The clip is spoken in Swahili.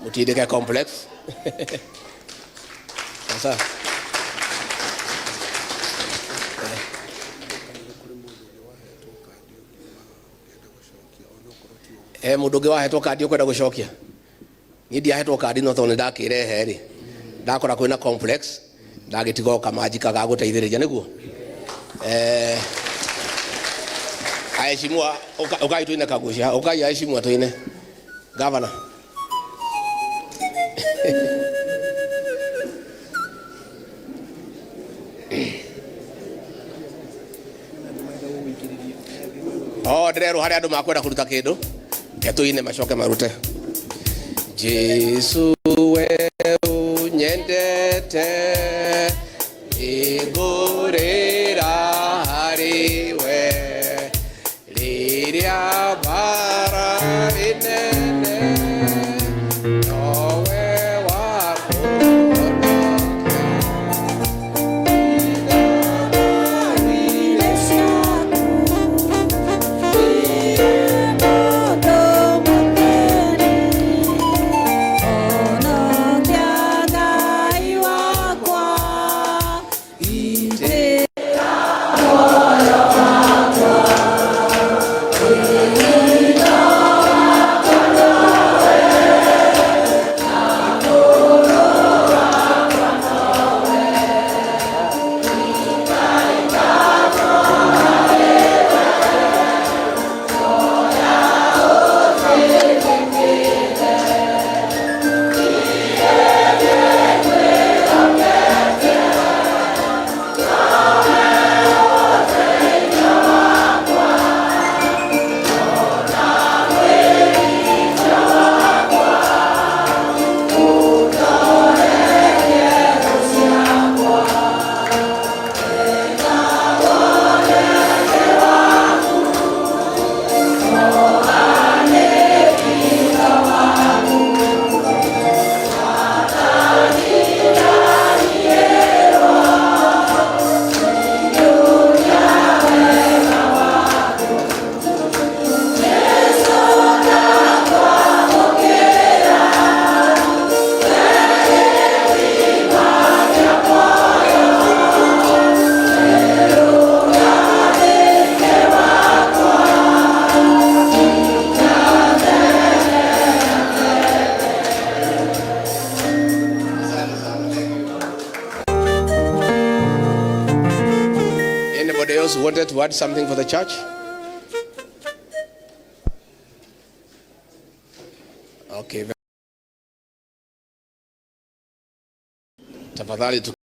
Mutideke complex. Sasa mudoge wa heto kadi okwenda gucokia ngidi ahetwo kadi no tone ndakire heri ndakora kwina complex ndagitigo kamajika ga guteithiriria niguo aishimwa ukai tuine kagucia ukai aishimwa tuine governor ndrero hari andu makwenda kuruta kindu ketuine macoke marute Jesu we unyendete igurira hari we liria bara inene nowe who wanted to add something for the church? Okay. Tafadhali